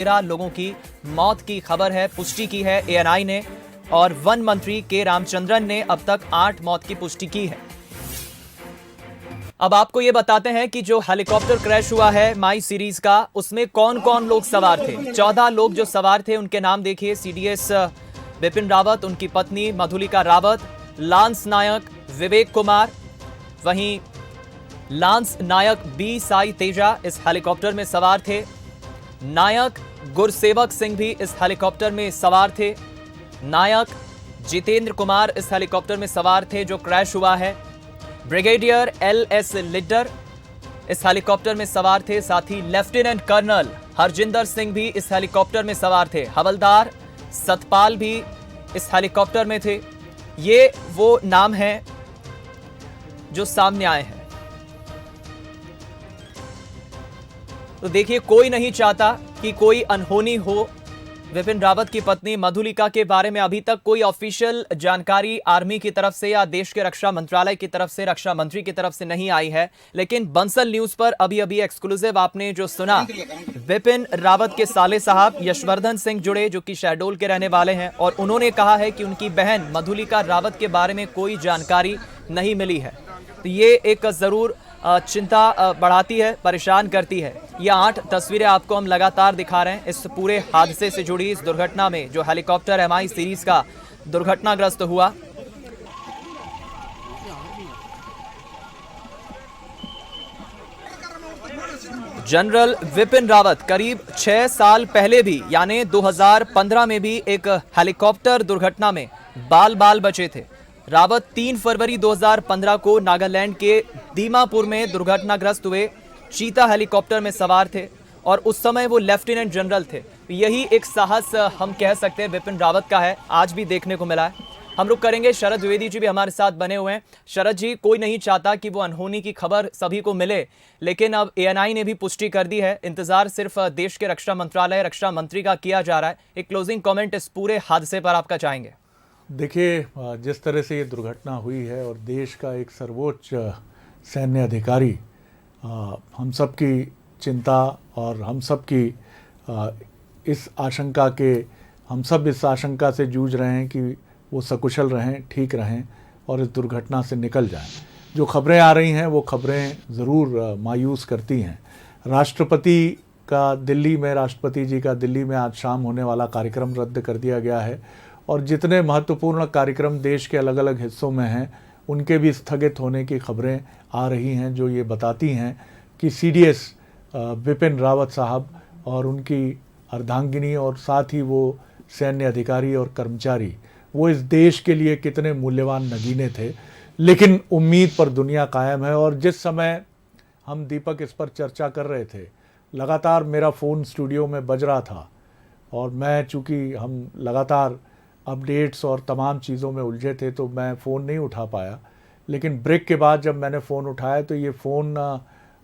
13 लोगों की मौत की खबर है, पुष्टि की है एएनआई ने, और वन मंत्री के रामचंद्रन ने अब तक 8 मौत की पुष्टि की है। अब आपको ये बताते हैं कि जो हेलीकॉप्टर क्रैश हुआ है माई सीरीज का, उसमें कौन कौन लोग सवार थे। 14 लोग जो सवार थे उनके नाम देखिए। सीडीएस बिपिन रावत, उनकी पत्नी मधुलिका रावत, लांस नायक विवेक कुमार, वहीं लांस नायक बी साई तेजा इस हेलीकॉप्टर में सवार थे। नायक गुरसेवक सिंह भी इस हेलीकॉप्टर में सवार थे। नायक जितेंद्र कुमार इस हेलीकॉप्टर में सवार थे जो क्रैश हुआ है। Brigadier LS. लिड्डर इस हेलीकॉप्टर में सवार थे। साथ ही लेफ्टिनेंट कर्नल हरजिंदर सिंह भी इस हेलीकॉप्टर में सवार थे। हवलदार सतपाल भी इस हेलीकॉप्टर में थे। ये वो नाम हैं जो सामने आए हैं। तो देखिए, कोई नहीं चाहता कि कोई अनहोनी हो। विपिन रावत की पत्नी मधुलिका के बारे में अभी तक कोई ऑफिशियल जानकारी आर्मी की तरफ से या देश के रक्षा मंत्रालय की तरफ से, रक्षा मंत्री की तरफ से नहीं आई है। लेकिन बंसल न्यूज पर अभी अभी एक्सक्लूसिव आपने जो सुना, विपिन रावत के साले साहब यशवर्धन सिंह जुड़े, जो कि शहडोल के रहने वाले हैं, और उन्होंने कहा है कि उनकी बहन मधुलिका रावत के बारे में कोई जानकारी नहीं मिली है। तो ये एक जरूर चिंता बढ़ाती है, परेशान करती है। ये 8 तस्वीरें आपको हम लगातार दिखा रहे हैं इस पूरे हादसे से जुड़ी, इस दुर्घटना में जो हेलीकॉप्टर एमआई सीरीज का दुर्घटनाग्रस्त हुआ। जनरल विपिन रावत करीब 6 साल पहले भी, यानी 2015 में भी एक हेलीकॉप्टर दुर्घटना में बाल बाल बचे थे। रावत 3 फरवरी 2015 को नागालैंड के दीमापुर में दुर्घटनाग्रस्त हुए। चीता हेलीकॉप्टर में सवार थे और उस समय वो लेफ्टिनेंट जनरल थे। यही एक साहस हम कह सकते हैं विपिन रावत का है, आज भी देखने को मिला है। हम रुक करेंगे, शरद द्विवेदी जी भी हमारे साथ बने हुए हैं। शरद जी, कोई नहीं चाहता कि वो अनहोनी की खबर सभी को मिले, लेकिन अब एएनआई ने भी पुष्टि कर दी है। इंतजार सिर्फ देश के रक्षा मंत्रालय, रक्षा मंत्री का किया जा रहा है। एक क्लोजिंग कमेंट इस पूरे हादसे पर आपका चाहेंगे? देखिए, जिस तरह से ये दुर्घटना हुई है और देश का एक सर्वोच्च सैन्य अधिकारी, हम सब की चिंता और हम सब की इस आशंका से जूझ रहे हैं कि वो सकुशल रहें, ठीक रहें और इस दुर्घटना से निकल जाएं। जो खबरें आ रही हैं वो खबरें ज़रूर मायूस करती हैं। राष्ट्रपति जी का दिल्ली में आज शाम होने वाला कार्यक्रम रद्द कर दिया गया है और जितने महत्वपूर्ण कार्यक्रम देश के अलग अलग हिस्सों में हैं उनके भी स्थगित होने की खबरें आ रही हैं, जो ये बताती हैं कि सीडीएस बिपिन रावत साहब और उनकी अर्धांगिनी और साथ ही वो सैन्य अधिकारी और कर्मचारी, वो इस देश के लिए कितने मूल्यवान नगीने थे। लेकिन उम्मीद पर दुनिया कायम है। और जिस समय हम दीपक इस पर चर्चा कर रहे थे, लगातार मेरा फ़ोन स्टूडियो में बज रहा था और मैं, चूँकि हम लगातार अपडेट्स और तमाम चीज़ों में उलझे थे, तो मैं फ़ोन नहीं उठा पाया। लेकिन ब्रेक के बाद जब मैंने फ़ोन उठाया तो ये फ़ोन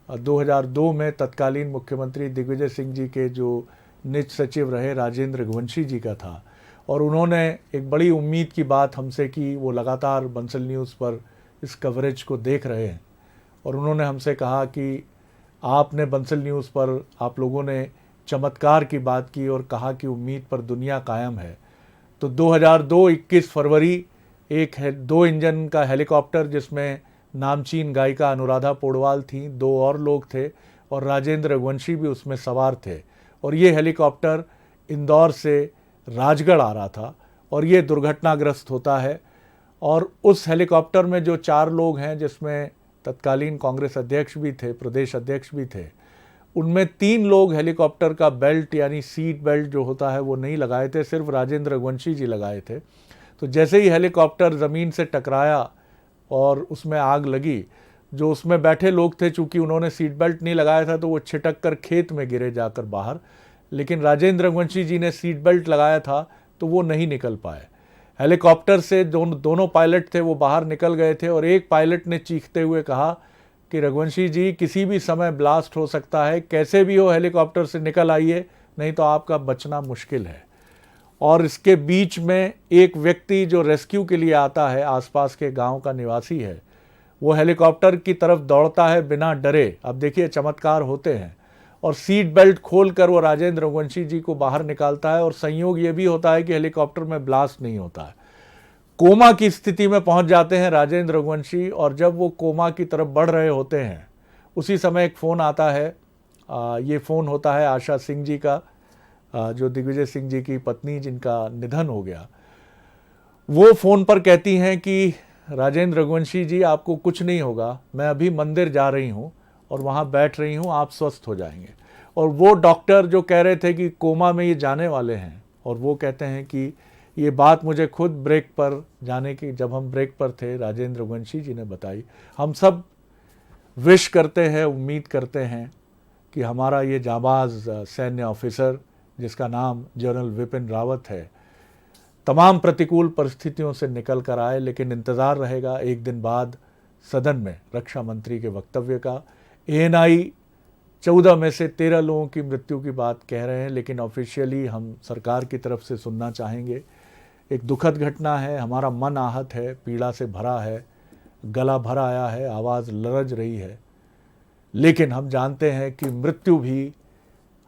2002 में तत्कालीन मुख्यमंत्री दिग्विजय सिंह जी के जो निज सचिव रहे राजेंद्र रघुवंशी जी का था। और उन्होंने एक बड़ी उम्मीद की बात हमसे की। वो लगातार बंसल न्यूज़ पर इस कवरेज को देख रहे हैं और उन्होंने हमसे कहा कि आपने बंसल न्यूज़ पर आप लोगों ने चमत्कार की बात की और कहा कि उम्मीद पर दुनिया कायम है। तो 2002 21 फरवरी एक 2 इंजन का हेलीकॉप्टर, जिसमें नामचीन गायिका अनुराधा पौडवाल थी, 2 और लोग थे और राजेंद्र रघुवंशी भी उसमें सवार थे। और ये हेलीकॉप्टर इंदौर से राजगढ़ आ रहा था और ये दुर्घटनाग्रस्त होता है। और उस हेलीकॉप्टर में जो 4 लोग हैं, जिसमें तत्कालीन कांग्रेस अध्यक्ष भी थे, प्रदेश अध्यक्ष भी थे, उनमें 3 लोग हेलीकॉप्टर का बेल्ट यानी सीट बेल्ट जो होता है वो नहीं लगाए थे, सिर्फ राजेंद्र रघुवंशी जी लगाए थे। तो जैसे ही हेलीकॉप्टर ज़मीन से टकराया और उसमें आग लगी, जो उसमें बैठे लोग थे, चूँकि उन्होंने सीट बेल्ट नहीं लगाया था तो वो छिटक कर खेत में गिरे जाकर बाहर। लेकिन राजेंद्र रघुवंशी जी ने सीट बेल्ट लगाया था तो वो नहीं निकल पाए। हेलीकॉप्टर से दोनों पायलट थे वो बाहर निकल गए थे और एक पायलट ने चीखते हुए कहा कि रघुवंशी जी, किसी भी समय ब्लास्ट हो सकता है, कैसे भी हो हेलीकॉप्टर से निकल आइए, नहीं तो आपका बचना मुश्किल है। और इसके बीच में एक व्यक्ति जो रेस्क्यू के लिए आता है, आसपास के गांव का निवासी है, वो हेलीकॉप्टर की तरफ दौड़ता है बिना डरे। अब देखिए, चमत्कार होते हैं। और सीट बेल्ट खोलकर वो राजेंद्र रघुवंशी जी को बाहर निकालता है। और संयोग ये भी होता है कि हेलीकॉप्टर में ब्लास्ट नहीं होता है। कोमा की स्थिति में पहुंच जाते हैं राजेंद्र रघुवंशी, और जब वो कोमा की तरफ बढ़ रहे होते हैं उसी समय एक फ़ोन आता है। ये फ़ोन होता है आशा सिंह जी का, जो दिग्विजय सिंह जी की पत्नी जिनका निधन हो गया। वो फ़ोन पर कहती हैं कि राजेंद्र रघुवंशी जी, आपको कुछ नहीं होगा, मैं अभी मंदिर जा रही हूँ और वहाँ बैठ रही हूँ, आप स्वस्थ हो जाएंगे। और वो डॉक्टर जो कह रहे थे कि कोमा में ये जाने वाले हैं, और वो कहते हैं कि ये बात मुझे खुद ब्रेक पर जाने की, जब हम ब्रेक पर थे, राजेंद्र रघुवंशी जी ने बताई। हम सब विश करते हैं, उम्मीद करते हैं कि हमारा ये जाबाज सैन्य ऑफिसर, जिसका नाम जनरल विपिन रावत है, तमाम प्रतिकूल परिस्थितियों से निकल कर आए। लेकिन इंतज़ार रहेगा एक दिन बाद सदन में रक्षा मंत्री के वक्तव्य का। एएनआई 14 में से 13 लोगों की मृत्यु की बात कह रहे हैं, लेकिन ऑफिशियली हम सरकार की तरफ से सुनना चाहेंगे। एक दुखद घटना है, हमारा मन आहत है, पीड़ा से भरा है, गला भर आया है, आवाज़ लरज रही है। लेकिन हम जानते हैं कि मृत्यु भी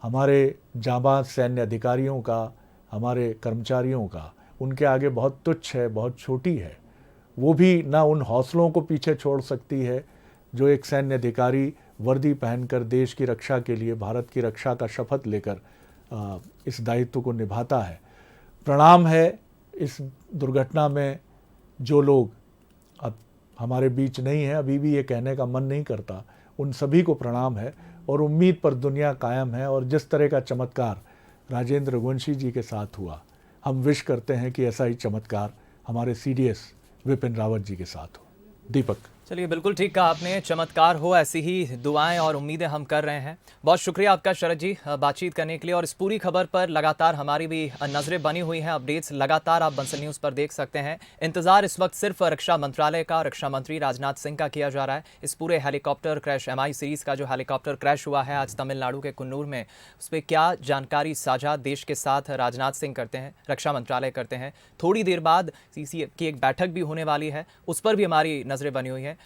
हमारे जाबाज सैन्य अधिकारियों का, हमारे कर्मचारियों का, उनके आगे बहुत तुच्छ है, बहुत छोटी है। वो भी ना उन हौसलों को पीछे छोड़ सकती है जो एक सैन्य अधिकारी वर्दी पहनकर देश की रक्षा के लिए, भारत की रक्षा का शपथ लेकर इस दायित्व को निभाता है। प्रणाम है इस दुर्घटना में जो लोग अब हमारे बीच नहीं हैं, अभी भी ये कहने का मन नहीं करता, उन सभी को प्रणाम है। और उम्मीद पर दुनिया कायम है। और जिस तरह का चमत्कार राजेंद्र रघुवंशी जी के साथ हुआ, हम विश करते हैं कि ऐसा ही चमत्कार हमारे सीडीएस विपिन रावत जी के साथ हो। दीपक। चलिए, बिल्कुल ठीक कहा आपने, चमत्कार हो, ऐसी ही दुआएं और उम्मीदें हम कर रहे हैं। बहुत शुक्रिया आपका शरद जी बातचीत करने के लिए। और इस पूरी खबर पर लगातार हमारी भी नज़रें बनी हुई हैं, अपडेट्स लगातार आप बंसल न्यूज़ पर देख सकते हैं। इंतजार इस वक्त सिर्फ रक्षा मंत्रालय का, रक्षा मंत्री राजनाथ सिंह का किया जा रहा है। इस पूरे हेलीकॉप्टर क्रैश, MI सीरीज़ का जो हेलीकॉप्टर क्रैश हुआ है आज तमिलनाडु के कुन्नूर में, उस पर क्या जानकारी साझा देश के साथ राजनाथ सिंह करते हैं, रक्षा मंत्रालय करते हैं। थोड़ी देर बाद CC की एक बैठक भी होने वाली है, उस पर भी हमारी नज़रें बनी हुई हैं।